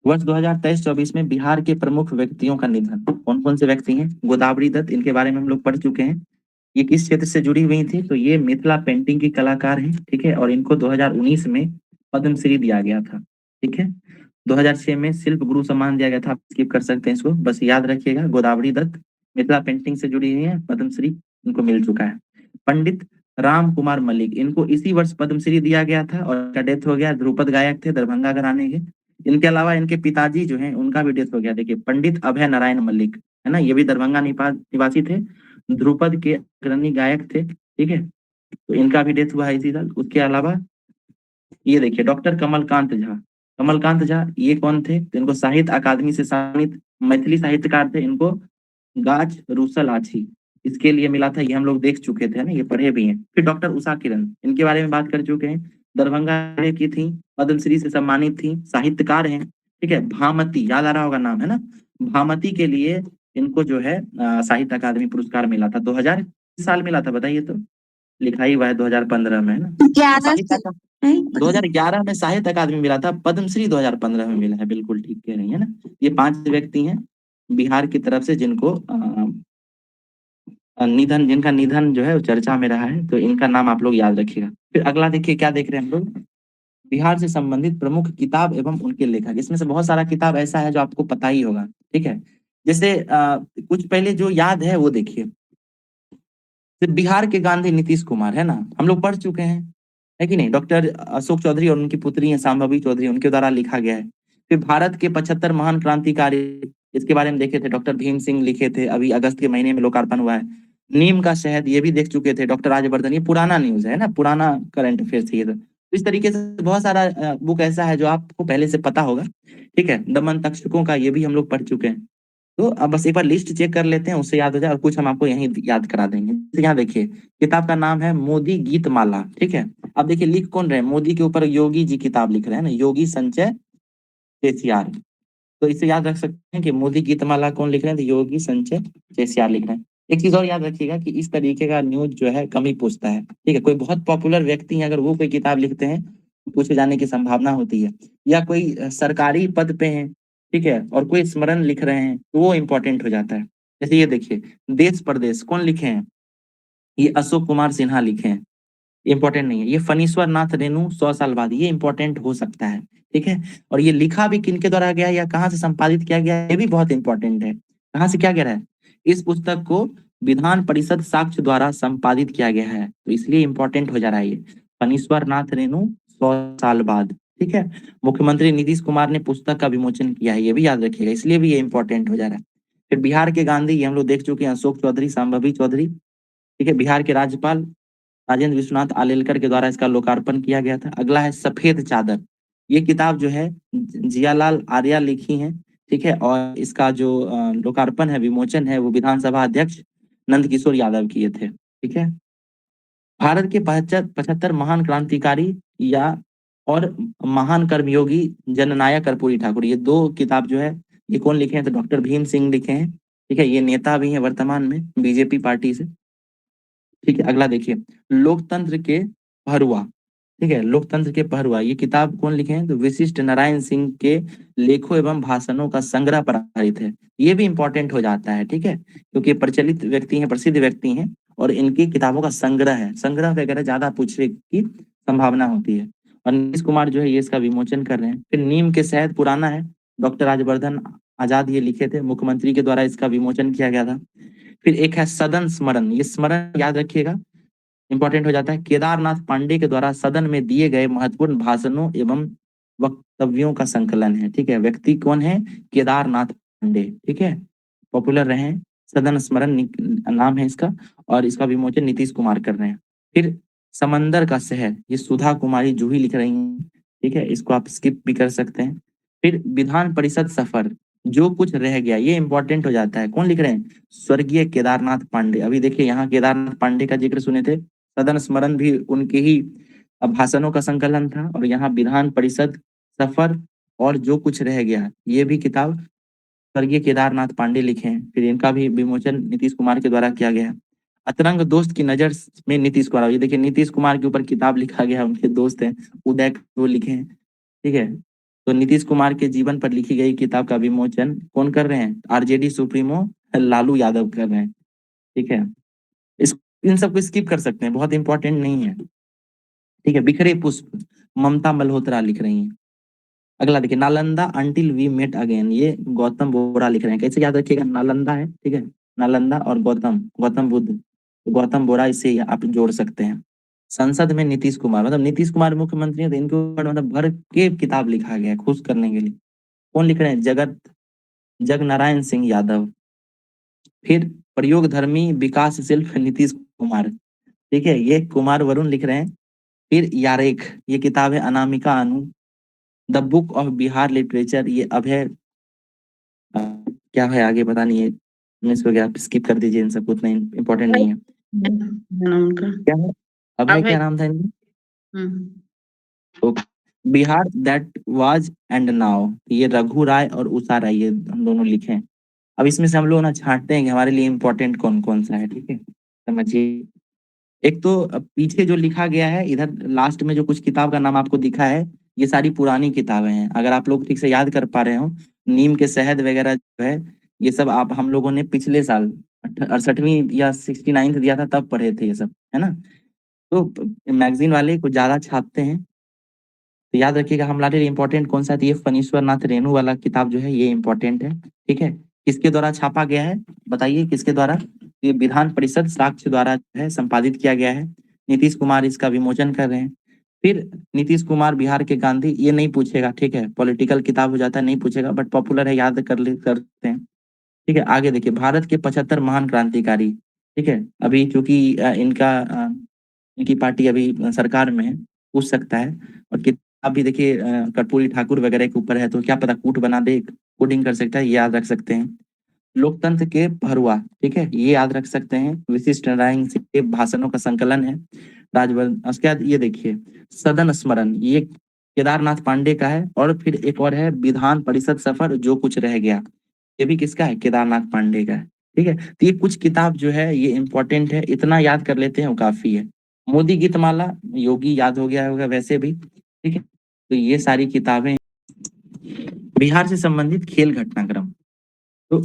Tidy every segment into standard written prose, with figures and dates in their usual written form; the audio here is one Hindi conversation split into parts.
वर्ष 2023-24 में बिहार के प्रमुख व्यक्तियों का निधन। कौन कौन से व्यक्ति हैं? गोदावरी दत्त, इनके बारे में हम लोग पढ़ चुके हैं। ये किस क्षेत्र से जुड़ी हुई थी? तो ये मिथिला पेंटिंग की कलाकार हैं, ठीक है। और इनको 2019 में पद्मश्री दिया गया था, ठीक है। 2006 में शिल्प गुरु सम्मान दिया गया था। आप स्किप कर सकते हैं इसको, बस याद रखिएगा। गोदावरी दत्त मिथिला पेंटिंग से जुड़ी हुई है, पद्मश्री इनको मिल चुका है। पंडित राम कुमार मलिक, इनको इसी वर्ष पद्मश्री दिया गया था और इनका डेथ हो गया। ध्रुपद गायक थे, दरभंगा घराने के। इनके अलावा इनके पिताजी जो हैं उनका भी डेथ हो गया। देखिए, पंडित अभय नारायण मल्लिक, है ना, ये भी दरभंगा निवासी थे, ध्रुपद के अग्रणी गायक थे, ठीक है। तो इनका भी डेथ हुआ है इसी साल। उसके अलावा ये देखिए, डॉक्टर कमलकांत झा। कमलकांत झा ये कौन थे? तो इनको साहित्य अकादमी से सम्मानित मैथिली साहित्यकार थे। इनको गाछ रूसल आछी इसके लिए मिला था, ये हम लोग देख चुके थे ना, ये पढ़े भी हैं। फिर डॉक्टर उषा किरण, इनके बारे में बात कर चुके हैं। दरभंगा की थी, पद्मश्री से सम्मानित थी, साहित्यकार हैं, ठीक है। भामती, याद आ रहा होगा नाम, है ना। भामती के लिए इनको जो है साहित्य अकादमी पुरस्कार मिला था। 2000 साल मिला था, बताइए तो। लिखा ही हुआ है 2015 में, है ना। तो 11 साहित्य 2011 में साहित्य अकादमी मिला था, पद्मश्री 2015 में मिला है। बिल्कुल ठीक कह रही है ना। ये 5 व्यक्ति हैं बिहार की तरफ से जिनको निधन, जिनका निधन जो है वो चर्चा में रहा है। तो इनका नाम आप लोग याद रखिएगा। फिर अगला देखिए, क्या देख रहे हैं हम लोग? बिहार से संबंधित प्रमुख किताब एवं उनके लेखक। इसमें से बहुत सारा किताब ऐसा है जो आपको पता ही होगा, ठीक है। जैसे कुछ पहले जो याद है वो देखिए। तो बिहार के गांधी नीतीश कुमार, है ना, हम लोग पढ़ चुके हैं, है कि नहीं। डॉक्टर अशोक चौधरी और उनकी पुत्री है शांभवी चौधरी, उनके द्वारा लिखा गया है। फिर भारत के 75 महान क्रांतिकारी, इसके बारे में देखे थे, डॉक्टर भीम सिंह लिखे थे, अभी अगस्त के महीने में लोकार्पण हुआ है। नीम का शहद, ये भी देख चुके थे, डॉक्टर राजवर्धन। ये पुराना न्यूज है ना, पुराना करंट अफेयर्स है ये तो। इस तरीके से बहुत सारा बुक ऐसा है जो आपको पहले से पता होगा, ठीक है। दमन तक्षकों का ये भी हम लोग पढ़ चुके हैं। तो अब बस एक बार लिस्ट चेक कर लेते हैं, उससे याद हो जाए, और कुछ हम आपको यहीं याद करा देंगे। तो यहाँ देखिए, किताब का नाम है मोदी गीत माला, ठीक है। अब देखिए, लिख कौन रहे हैं? मोदी के ऊपर योगी जी किताब लिख रहे हैं ना, योगी संचय चेसियार। तो इसे याद रख सकते हैं कि मोदी गीतमाला कौन लिख रहे हैं? तो योगी संचय चेसियार लिख रहे हैं। एक चीज और याद रखिएगा कि इस तरीके का न्यूज जो है कम ही पूछता है, ठीक है। कोई बहुत पॉपुलर व्यक्ति है, अगर वो कोई किताब लिखते हैं तो पूछे जाने की संभावना होती है। या कोई सरकारी पद पे है, ठीक है, और कोई स्मरण लिख रहे हैं, तो वो इंपॉर्टेंट हो जाता है। जैसे ये देखिए, देश परदेश कौन लिखे हैं? ये अशोक कुमार सिन्हा लिखे हैं, इंपॉर्टेंट नहीं है। ये फणीश्वर नाथ रेणु 100 साल बाद, ये इंपॉर्टेंट हो सकता है, ठीक है। और ये लिखा भी किनके द्वारा गया है या कहाँ से संपादित किया गया है, ये भी बहुत इंपॉर्टेंट है। कहाँ से क्या गया है? इस पुस्तक को विधान परिषद साक्ष्य द्वारा संपादित किया गया है, तो इसलिए इंपॉर्टेंट हो जा रहा है ये। फणीश्वर नाथ रेणु 100 साल बाद, ठीक है। मुख्यमंत्री नीतीश कुमार ने पुस्तक का विमोचन किया है, ये भी याद रखिएगा, इसलिए भी ये इंपॉर्टेंट हो जा रहा है। फिर बिहार के गांधी, ये हम लोग देख चुके हैं, अशोक चौधरी, शांभवी चौधरी, ठीक है। बिहार के राज्यपाल राजेंद्र विश्वनाथ आलेलकर के द्वारा इसका लोकार्पण किया गया था। अगला है सफेद चादर। ये किताब जो है जियालाल आर्या लिखी है, ठीक है। और इसका जो लोकार्पण है, विमोचन है, वो विधानसभा अध्यक्ष नंद किशोर यादव किए थे, ठीक है। भारत के 75 महान क्रांतिकारी या और महान कर्मयोगी जननायक कर्पूरी ठाकुर, ये 2 किताब जो है, ये कौन लिखे हैं? तो डॉक्टर भीम सिंह लिखे हैं, ठीक है। ये नेता भी हैं वर्तमान में बीजेपी पार्टी से, ठीक है। अगला देखिए, लोकतंत्र के पहरुआ, ठीक है। लोकतंत्र के पहरुआ, ये किताब कौन लिखे हैं? तो विशिष्ट नारायण सिंह के लेखों एवं भाषणों का संग्रह पर आधारित है। ये भी इंपॉर्टेंट हो जाता है, ठीक है, क्योंकि प्रचलित व्यक्ति हैं, प्रसिद्ध व्यक्ति हैं, और इनकी किताबों का संग्रह है। संग्रह वगैरह ज्यादा पूछने की संभावना होती है। और नीतीश कुमार जो है ये इसका विमोचन कर रहे हैं। फिर नीम के शहद, पुराना है, डॉक्टर राजवर्धन आजाद ये लिखे थे, मुख्यमंत्री के द्वारा इसका विमोचन किया गया था। फिर एक है सदन स्मरण, ये स्मरण याद रखिएगा, इंपॉर्टेंट हो जाता है। केदारनाथ पांडे के द्वारा सदन में दिए गए महत्वपूर्ण भाषणों एवं वक्तव्यों का संकलन है, ठीक है। व्यक्ति कौन है? केदारनाथ पांडे, ठीक है, पॉपुलर रहे हैं। सदन स्मरण नाम है इसका, और इसका विमोचन नीतीश कुमार कर रहे हैं। फिर समंदर का शहर, ये सुधा कुमारी जूही लिख रही हैं, ठीक है, इसको आप स्किप भी कर सकते हैं। फिर विधान परिषद सफर, जो कुछ रह गया, ये इंपॉर्टेंट हो जाता है। कौन लिख रहे हैं? स्वर्गीय केदारनाथ पांडे। अभी देखिए, यहाँ केदारनाथ पांडे का जिक्र सुने थे, सदन स्मरण भी उनके ही भाषणों का संकलन था, और यहाँ विधान परिषद सफर और जो कुछ रह गया, ये भी किताब स्वर्गीय केदारनाथ पांडे लिखे हैं। फिर इनका भी विमोचन नीतीश कुमार के द्वारा किया गया है। अतरंग दोस्त की नजर में नीतीश कुमार, ये देखिए नीतीश कुमार के ऊपर किताब लिखा गया है, उनके दोस्त हैं उदय, वो लिखे हैं, ठीक है। तो नीतीश कुमार के जीवन पर लिखी गई किताब का विमोचन कौन कर रहे हैं? आरजेडी सुप्रीमो लालू यादव कर रहे हैं। ठीक है, इस इन सबको स्किप कर सकते हैं, बहुत इंपॉर्टेंट नहीं है। ठीक है, बिखरे पुष्प ममता मल्होत्रा लिख रही हैं। अगला देखिए, Nalanda until we met again, ये गौतम बोरा लिख रहे हैं। कैसे याद रखिएगा? नालंदा है, ठीक है, नालंदा और गौतम, गौतम बुद्ध, तो गौतम बोरा, इसे आप जोड़ सकते हैं। संसद में नीतीश कुमार, मतलब नीतीश कुमार मुख्यमंत्री हैं तो इनके ऊपर मतलब भर के किताब लिखा गया है खुश करने के लिए। कौन लिख रहे हैं? जग नारायण सिंह यादव। फिर प्रयोग धर्मी विकासशील नीतीश कुमार, ठीक है, ये कुमार वरुण लिख रहे हैं। फिर यारेख, ये किताब है Anamika Anu. The book of Bihar literature, ये अभय क्या है आगे पता नहीं है, मिस हो गया, स्किप कर दीजिए, इन सब उतना इम्पोर्टेंट नहीं है। नाम उनका क्या है? अभय अभय। क्या नाम था इनका? हम्म। तो Bihar that was and now, ये रघु राय और उषा राय, ये हम दोनों लिखे हैं। अब इसमें से हम लोग ना छांटते हैं कि हमारे लिए इम्पोर्टेंट कौन कौन सा है। ठीक है, समझिए। एक तो पीछे जो लिखा गया है, इधर लास्ट में जो कुछ किताब का नाम आपको दिखा है, ये सारी पुरानी किताबें हैं। अगर आप लोग ठीक से याद कर पा रहे हो, नीम के शहद वगैरह जो है, ये सब आप हम लोगों ने पिछले साल 68वीं या 69th दिया था तब पढ़े थे ये सब, है ना? तो मैगजीन वाले कुछ ज्यादा छापते हैं, तो याद रखिएगा हमारे लिए इम्पोर्टेंट कौन सा है, तो ये फणीश्वर नाथ रेणु वाला किताब जो है ये इम्पोर्टेंट है। ठीक है, किसके द्वारा छापा गया है? बताइए किसके द्वारा? ये विधान परिषद साक्ष्य द्वारा जो है संपादित किया गया है। नीतीश कुमार इसका विमोचन कर रहे हैं। फिर नीतीश कुमार बिहार के गांधी, ये नहीं पूछेगा, ठीक है, पॉलिटिकल किताब हो जाता है, नहीं पूछेगा, बट पॉपुलर है, याद करते हैं। ठीक है, आगे देखिए, भारत के 75 महान क्रांतिकारी। ठीक है, अभी चूंकि इनकी पार्टी अभी सरकार में है, पूछ सकता है। और किताब भी देखिए कर्पूरी ठाकुर वगैरह के ऊपर है, तो क्या पता कूट बना दे, कोडिंग कर सकता है, ये याद रख सकते हैं। लोकतंत्र के भरुआ, ठीक है, ये याद रख सकते हैं। विशिष्ट नारायण सिंह के भाषणों का संकलन है। राजभर, उसके बाद ये देखिए, सदन स्मरण, ये केदारनाथ पांडे का है। और फिर एक और है, विधान परिषद सफर जो कुछ रह गया, ये भी किसका है? केदारनाथ पांडे का है। ठीक है, तो ये कुछ किताब जो है ये इंपॉर्टेंट है, इतना याद कर लेते हैं वो काफी है। मोदी गीतमाला, योगी याद हो गया होगा वैसे भी। ठीक है, तो ये सारी किताबें। बिहार से संबंधित खेल घटनाक्रम, तो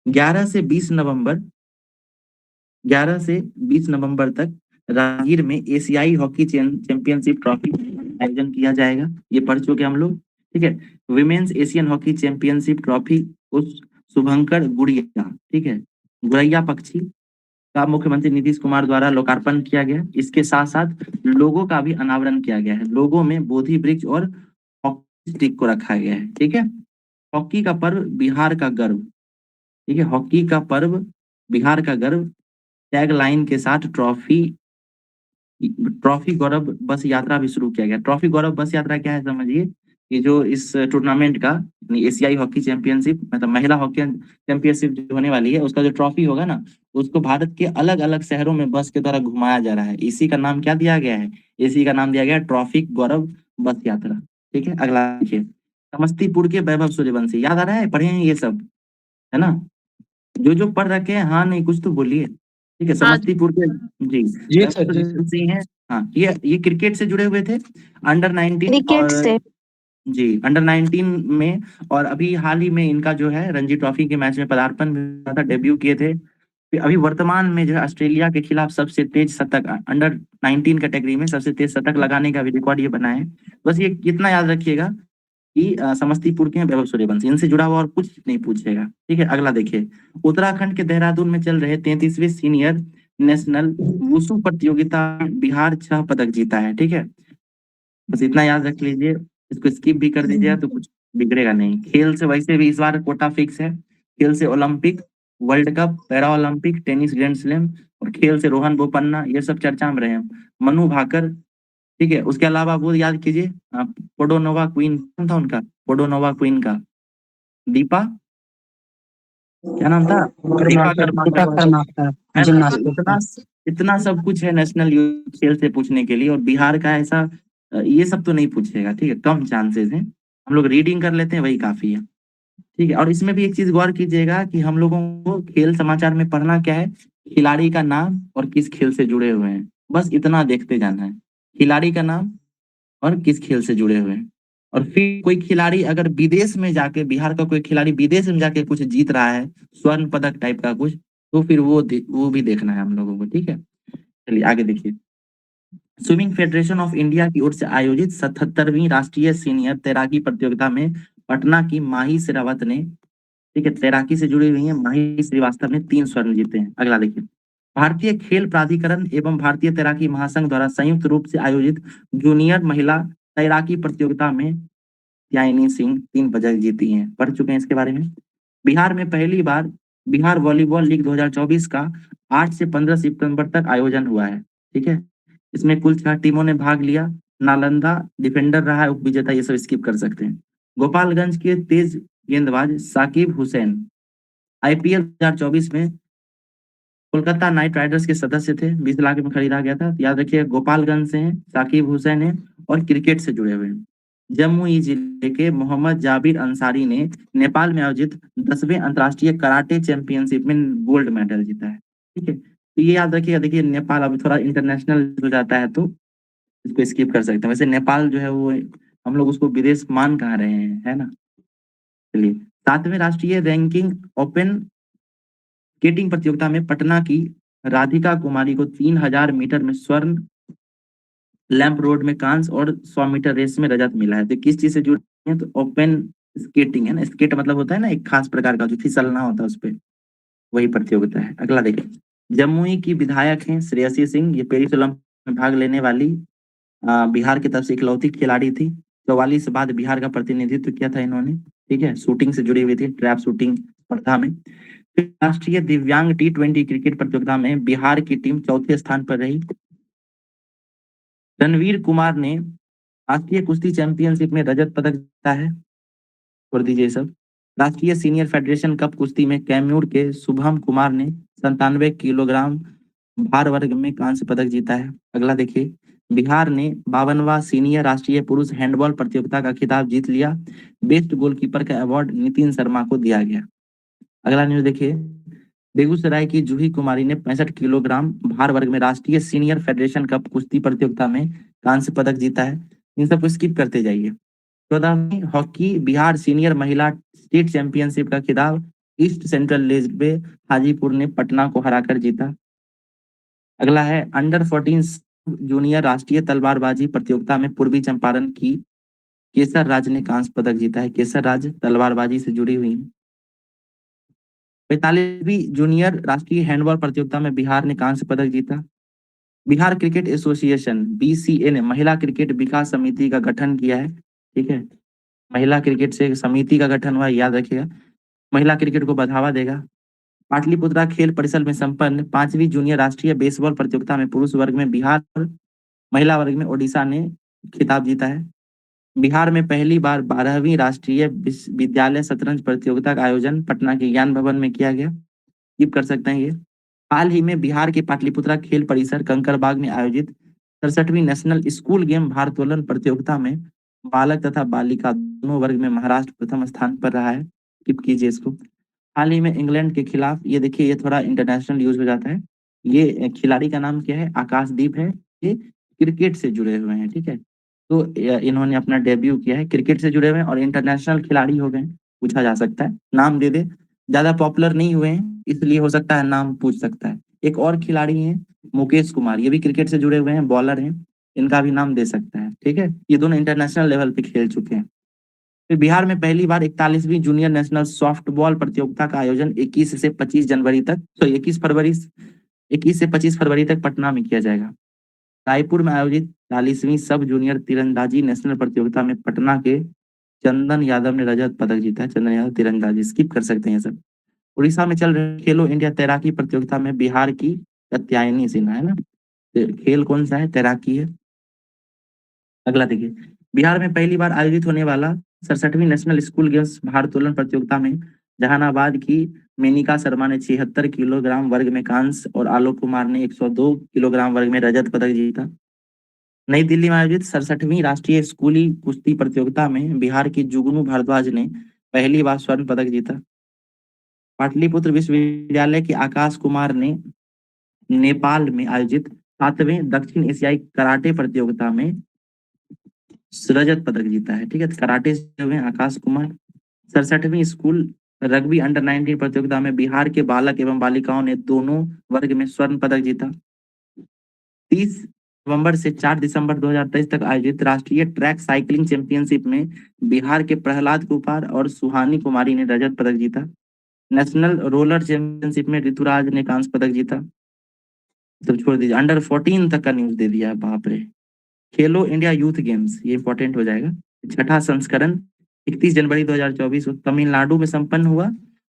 11 से 20 नवंबर 11 से 20 नवंबर तक राजगीर में एशियाई हॉकी चैंपियनशिप ट्रॉफी आयोजन किया जाएगा, ये पढ़ चुके हम लोग। ठीक है, women's Asian hockey championship trophy उस शुभंकर गुड़िया, ठीक है, गुड़ैया पक्षी का मुख्यमंत्री नीतीश कुमार द्वारा लोकार्पण किया गया। इसके साथ साथ लोगो का भी अनावरण किया गया है। लोगो में बोधि वृक्ष और हॉकी स्टिक को रखा गया है। ठीक है, हॉकी का पर्व बिहार का गर्व, ठीक है, हॉकी का पर्व बिहार का गर्व टैग लाइन के साथ ट्रॉफी ट्रॉफी गौरव बस यात्रा भी शुरू किया गया। ट्रॉफी गौरव बस यात्रा क्या है समझिए, कि जो इस टूर्नामेंट का एशियाई हॉकी चैंपियनशिप, मतलब महिला हॉकी चैंपियनशिप जो होने वाली है, उसका जो ट्रॉफी होगा ना, उसको भारत के अलग अलग शहरों में बस के द्वारा घुमाया जा रहा है। इसी का नाम क्या दिया गया है? इसी का नाम दिया गया है ट्रॉफी गौरव बस यात्रा। ठीक है, अगला देखिए, समस्तीपुर के वैभव सूर्यवंशी, याद आ रहा है? पढ़े हैं ये सब, है ना? जो जो पढ़ रखे हैं, हाँ नहीं कुछ तो बोलिए। ठीक है, हाँ समस्तीपुर के, जी, जी सर जी। सिंह हैं। हाँ, ये क्रिकेट से जुड़े हुए थे, अंडर 19 क्रिकेट और, से। जी, अंडर 19 में। और अभी हाल ही में इनका जो है रणजी ट्रॉफी के मैच में पदार्पण भी हुआ था, डेब्यू किए थे। फिर अभी वर्तमान में जो है ऑस्ट्रेलिया के खिलाफ सबसे तेज शतक, अंडर 19 कैटेगरी में सबसे तेज शतक लगाने का भी रिकॉर्ड ये बना है। बस ये इतना याद रखिएगा कि समस्तीपुर के हैं वैभव सूर्यवंशी, इनसे जुड़ा हुआ और कुछ नहीं पूछेगा। ठीक है, अगला देखिए, उत्तराखंड के देहरादून में चल रहे 33वें सीनियर नेशनल वुशु प्रतियोगिता में बिहार 6 पदक जीता है। ठीक है, बस इतना याद रख लीजिए, इसको स्किप भी कर दीजिएगा तो कुछ बिगड़ेगा नहीं। खेल से वैसे भी इस बार कोटा फिक्स है। खेल से Olympic, world cup, para Olympic, tennis grand slam, और खेल से रोहन बोपन्ना, ये सब चर्चा में रहे हैं। मनु भाकर, ठीक है, उसके अलावा वो याद कीजिए, पोडोनोवा क्वीन, कौन था उनका? पोडोनोवा क्वीन का दीपा, क्या नाम था? दीपा कर्माकर, है ना? तो इतना इतना सब कुछ है नेशनल यूथ खेल से पूछने के लिए, और बिहार का ऐसा ये सब तो नहीं पूछेगा। ठीक है, कम चांसेस हैं, हम लोग रीडिंग कर लेते हैं वही काफी है। ठीक है, और इसमें भी एक चीज गौर कीजिएगा कि हम लोगों को खेल समाचार में पढ़ना क्या है, खिलाड़ी का नाम और किस खेल से जुड़े हुए हैं, बस इतना देखते जाना है, खिलाड़ी का नाम और किस खेल से जुड़े हुए हैं। और फिर कोई खिलाड़ी अगर विदेश में जाके, बिहार का कोई खिलाड़ी विदेश में जाके कुछ जीत रहा है, स्वर्ण पदक टाइप का कुछ, तो फिर वो भी देखना है हम लोगों को, ठीक है। चलिए आगे देखिए। स्विमिंग फेडरेशन ऑफ इंडिया की ओर से आयोजित 77वीं राष्ट्रीय सीनियर तैराकी प्रतियोगिता में पटना की माही शेरावत ने, ठीक है, तैराकी से जुड़ी हुई है, माही श्रीवास्तव ने 3 स्वर्ण जीते हैं। अगला देखिए। भारतीय खेल प्राधिकरण एवं भारतीय तैराकी महासंघ द्वारा संयुक्त रूप से आयोजित जूनियर महिला तैराकी प्रतियोगिता में याइनी सिंह 3 पदक जीती हैं। पढ़ चुके हैं इसके बारे में। बिहार में पहली बार बिहार वॉलीबॉल लीग 2024 का 8 से 15 सितंबर तक आयोजन हुआ है, ठीक है। इसमें कुल 6 टीमों ने भाग लिया। नालंदा डिफेंडर रहा है उप विजेता, ये सब स्किप कर सकते हैं। गोपालगंज के तेज गेंदबाज साकिब हुसैन आईपीएल 2024 में कोलकाता नाइट राइडर्स के सदस्य थे, 20 लाख में खरीदा गया था। याद रखिए गोपालगंज से हैं, साकिब हुसैन है और क्रिकेट से जुड़े हुए हैं। जमुई जिले के मोहम्मद जाबिर अंसारी ने नेपाल में आयोजित 10वें अंतर्राष्ट्रीय कराटे चैंपियनशिप में गोल्ड मेडल जीता है, ठीक है। तो ये याद रखिएगा। देखिए नेपाल अभी थोड़ा इंटरनेशनल हो जाता है तो इसको स्किप कर सकते हैं। वैसे नेपाल जो है वो हम लोग उसको विदेश मान कहाँ रहे हैं, है ना। चलिए, 7वें राष्ट्रीय रैंकिंग ओपन स्केटिंग प्रतियोगिता में पटना की राधिका कुमारी को 3000 मीटर में स्वर्ण, लैंप रोड में कांस्य और 100 मीटर रेस में रजत मिला है। तो किस चीज से जुड़े हैं, तो ओपन स्केटिंग है ना। स्केट मतलब होता है ना एक खास प्रकार का जो फिसलना होता है उस पर, वही प्रतियोगिता है। अगला देखिए। जमुई की विधायक हैं श्रेयसी सिंह, ये पेरिस ओलंपिक में भाग लेने वाली बिहार की तरफ से इकलौती खिलाड़ी थी। 44 बाद बिहार का प्रतिनिधित्व किया था इन्होंने, ठीक है। शूटिंग से जुड़ी हुई थी, ट्रैप शूटिंग स्पर्धा में। राष्ट्रीय दिव्यांग T20 क्रिकेट प्रतियोगिता में बिहार की टीम चौथे स्थान पर रही। रणवीर कुमार ने राष्ट्रीय कुश्ती चैंपियनशिप में रजत पदक जीता है। छोड़ दीजिए सब। राष्ट्रीय सीनियर फेडरेशन कप कुश्ती में कैमूर के शुभम कुमार ने 97 किलोग्राम भार वर्ग में कांस्य पदक जीता है। अगला देखिए। बिहार ने 52वां सीनियर राष्ट्रीय पुरुष हैंडबॉल प्रतियोगिता का खिताब जीत लिया। बेस्ट गोलकीपर का अवार्ड नितिन शर्मा को दिया गया। अगला न्यूज देखिए। बेगूसराय की जूही कुमारी ने 65 किलोग्राम भार वर्ग में राष्ट्रीय सीनियर फेडरेशन कप कुश्ती प्रतियोगिता में कांस्य पदक जीता है। इन सबको स्किप करते जाइए। 14वीं हॉकी बिहार सीनियर महिला स्टेट चैंपियनशिप का खिताब ईस्ट सेंट्रल रेलवे हाजीपुर ने पटना को हराकर जीता। अगला है अंडर 14 जूनियर राष्ट्रीय तलवारबाजी प्रतियोगिता में पूर्वी चंपारण की केसर राज ने कांस्य पदक जीता है। केसर राज तलवारबाजी से जुड़ी हुई है। 45वीं जूनियर राष्ट्रीय हैंडबॉल प्रतियोगिता में बिहार ने कांस्य पदक जीता। बिहार क्रिकेट एसोसिएशन BCA ने महिला क्रिकेट विकास समिति का गठन किया है, ठीक है। महिला क्रिकेट से समिति का गठन हुआ, याद रखिएगा। महिला क्रिकेट को बढ़ावा देगा। पाटलिपुत्रा खेल परिसर में संपन्न 5वीं जूनियर राष्ट्रीय बेसबॉल प्रतियोगिता में पुरुष वर्ग में बिहार, महिला वर्ग में ओडिशा ने खिताब जीता है। बिहार में पहली बार 12वीं राष्ट्रीय विद्यालय शतरंज प्रतियोगिता का आयोजन पटना के ज्ञान भवन में किया गया। स्किप कर सकते हैं ये। हाल ही में बिहार के पाटलिपुत्रा खेल परिसर कंकरबाग में आयोजित 67वीं नेशनल स्कूल गेम भारोत्तोलन प्रतियोगिता में बालक तथा बालिका दोनों वर्ग में महाराष्ट्र प्रथम स्थान पर रहा है। स्किप कीजिए इसको। हाल ही में इंग्लैंड के खिलाफ, ये देखिए ये थोड़ा इंटरनेशनल यूज हो जाता है। ये खिलाड़ी का नाम क्या है, आकाशदीप है। ये क्रिकेट से जुड़े हुए हैं, ठीक है। तो इन्होंने अपना डेब्यू किया है, क्रिकेट से जुड़े हुए हैं और इंटरनेशनल खिलाड़ी हो गए। पूछा जा सकता है, नाम दे दे। ज्यादा पॉपुलर नहीं हुए हैं इसलिए हो सकता है नाम पूछ सकता है। एक और खिलाड़ी हैं मुकेश कुमार, ये भी क्रिकेट से जुड़े हुए हैं, बॉलर हैं। इनका भी नाम दे सकता है, ठीक है। ये दोनों इंटरनेशनल लेवल पे खेल चुके हैं। फिर बिहार में पहली बार 41वीं जूनियर नेशनल सॉफ्टबॉल प्रतियोगिता का आयोजन 21 से 25 जनवरी तक, सॉरी 21 से 25 फरवरी तक पटना में किया जाएगा। रायपुर में आयोजित 40वीं सब जूनियर तीरंदाजी नेशनल प्रतियोगिता में पटना के चंदन यादव ने रजत पदक जीता है। चंदन यादव तीरंदाजी, स्किप कर सकते हैं ये सब। उड़ीसा में चल रहे खेलो इंडिया तैराकी प्रतियोगिता में बिहार की कात्यायनी सिन्हा, है ना। खेल कौन सा है, तैराकी है। अगला देखिए। बिहार में पहली बार आयोजित होने वाला 67वीं नेशनल स्कूल गेम्स भारोत्तोलन प्रतियोगिता में जहानाबाद की मेनिका शर्मा ने 76 किलोग्राम वर्ग में कांस्य और आलोक कुमार ने 102 किलोग्राम वर्ग में रजत पदक जीता। नई दिल्ली में आयोजित 67वीं राष्ट्रीय स्कूली कुश्ती प्रतियोगिता में बिहार की जुगनू भारद्वाज ने पहली बार स्वर्ण पदक जीता। पाटलिपुत्र विश्वविद्यालय के आकाश कुमार ने नेपाल में आयोजित 7वें दक्षिण एशियाई कराटे प्रतियोगिता में रजत पदक जीता है। ठीक है, कराटे से हुए Akash Kumar. 67वीं school rugby under 19 प्रतियोगिता में बिहार के बालक एवं बालिकाओं ने दोनों वर्ग में स्वर्ण पदक जीता। 30 नवंबर से 4 दिसंबर 2023 तक आयोजित राष्ट्रीय ट्रैक साइकिलिंग चैंपियनशिप में बिहार के प्रहलाद कुमार और सुहानी कुमारी ने रजत पदक जीता। नेशनल रोलर चैंपियनशिप में ऋतुराज ने कांस्य पदक जीता। सब छोड़ दीजिए, अंडर 14 तक का न्यूज दे दिया है, बाप रे। खेलो इंडिया यूथ गेम्स, ये इंपॉर्टेंट हो जाएगा। छठा संस्करण 31 जनवरी 2024 को तमिलनाडु में संपन्न हुआ।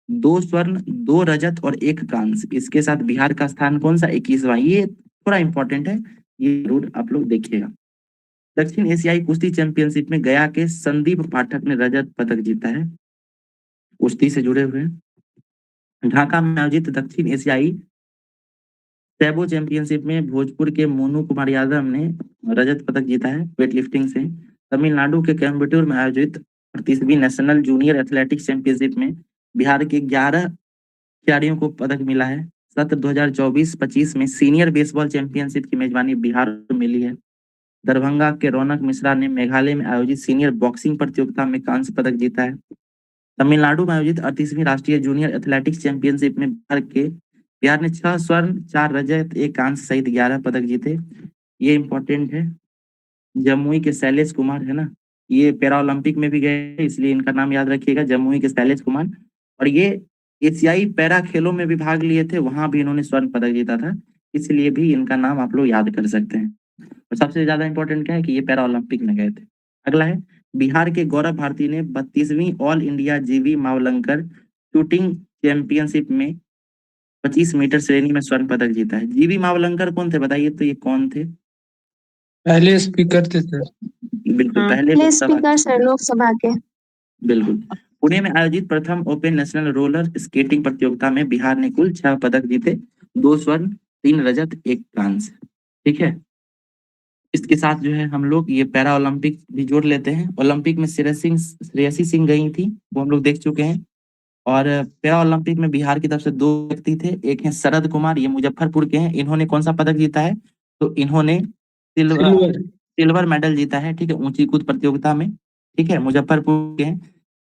2 स्वर्ण, 2 रजत और 1 कांस्य। इसके साथ बिहार का स्थान कौन सा? 21वां। ये थोड़ा इंपॉर्टेंट है, ये जरूर आप लोग देखिएगा। दक्षिण एशियाई कुश्ती चैंपियनशिप में गया के संदीप पाठक ने रजत पदक जीता है, कुश्ती से जुड़े हुए हैं। ढाका में आयोजित दक्षिण एशियाई टैबो चैंपियनशिप में भोजपुर के मोनू कुमार यादव ने रजत पदक जीता है वेट लिफ्टिंग से। तमिलनाडु के कोयम्बटूर में आयोजित 38वीं नेशनल जूनियर एथलेटिक्स चैंपियनशिप में बिहार के 11 खिलाड़ियों को पदक मिला है। सत्र 2024-25 में सीनियर बेसबॉल चैंपियनशिप की मेजबानी बिहार को मिली है। दरभंगा के रौनक मिश्रा ने मेघालय में आयोजित सीनियर बॉक्सिंग प्रतियोगिता में कांस्य पदक जीता है। तमिलनाडु में आयोजित 38वीं राष्ट्रीय जूनियर एथलेटिक्स चैंपियनशिप में बिहार ने 6 स्वर्ण, 4 रजत, 1 कांस्य सहित 11 पदक जीते। ये इंपॉर्टेंट है। जमुई के शैलेश कुमार है ना, ये पैरा ओलंपिक में भी गए, इसलिए इनका नाम याद रखिएगा, जमुई के शैलेश कुमार। और ये एशियाई पैरा खेलों में भी भाग लिए थे, वहां भी इन्होंने स्वर्ण पदक जीता था, इसलिए भी इनका नाम आप लोग याद कर सकते हैं। और सबसे ज्यादा इंपॉर्टेंट क्या है कि ये पैरा ओलंपिक में गए थे। अगला है, बिहार के गौरव भारती ने 32वीं ऑल इंडिया जीवी मावलंकर शूटिंग चैंपियनशिप में 25 मीटर श्रेणी में स्वर्ण पदक जीता है। जीवी मावलंकर कौन थे बताइए तो, ये कौन थे? पहले स्पीकर थे सर। बिल्कुल, पहले पहले लोकसभा स्पीकर सर लोकसभा के। बिल्कुल। पुणे में आयोजित प्रथम ओपन नेशनल रोलर स्केटिंग प्रतियोगिता में बिहार ने कुल 6 पदक जीते, 2 स्वर्ण, 3 रजत, 1 कांस्य। ठीक है, इसके साथ जो है हम लोग ये पैरा ओलंपिक भी जोड़ लेते हैं। ओलंपिक में श्रेयसी सिंह गई थी, वो हम लोग देख चुके हैं। और पैरा ओलंपिक में बिहार की तरफ से 2 व्यक्ति थे, एक है शरद कुमार, ये मुजफ्फरपुर के हैं। इन्होंने कौन सा पदक जीता है? तो इन्होंने सिल्वर मेडल जीता है। ठीक है, ऊंची कूद प्रतियोगिता में। ठीक है, मुजफ्फरपुर के हैं।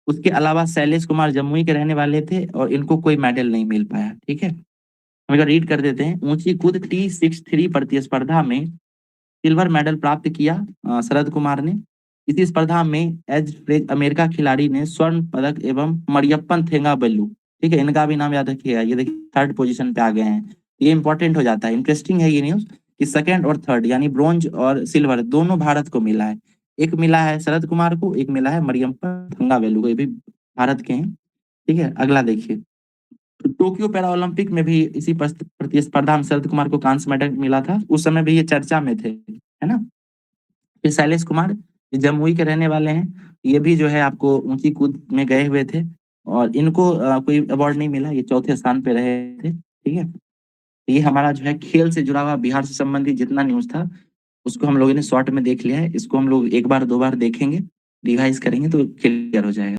उसके अलावा शैलेश कुमार जमुई के रहने वाले थे और इनको कोई मेडल नहीं मिल पाया। ठीक है, हम एक रीड कर देते हैं। ऊंची कूद T63 प्रतिस्पर्धा में सिल्वर मेडल प्राप्त किया शरद कुमार ने। इसी स्पर्धा में एज अमेरिका खिलाड़ी ने स्वर्ण पदक एवं मरियप्पन थेंगावेलु, ठीक है, इनका भी नाम याद रखिएगा, ये देखिए 3rd पोजीशन पे आ गए हैं। ये इंपॉर्टेंट हो जाता है, इंटरेस्टिंग है ये न्यूज कि 2nd और 3rd यानी ब्रॉन्ज और सिल्वर दोनों भारत को मिला है। एक मिला है शरद कुमार को, एक मिला है मरियप्पन थेंगावेलु को, ये भी भारत के हैं। ठीक है, अगला देखिए। टोक्यो पैरा ओलंपिक में भी इसी प्रतिस्पर्धा में शरद कुमार को कांस्य मेडल मिला था, उस समय भी ये चर्चा में थे, है ना। फिर शैलेश कुमार जमुई के रहने वाले हैं, ये भी जो है आपको ऊंची कूद में गए हुए थे और इनको कोई अवार्ड नहीं मिला, ये 4थे स्थान पे रहे थे। ठीक है, ये हमारा जो है खेल से जुड़ा हुआ बिहार से संबंधित जितना न्यूज था उसको हम लोगों ने शॉर्ट में देख लिया है। इसको हम लोग 1 बार 2 बार देखेंगे, रिवाइज करेंगे तो क्लियर हो जाएगा।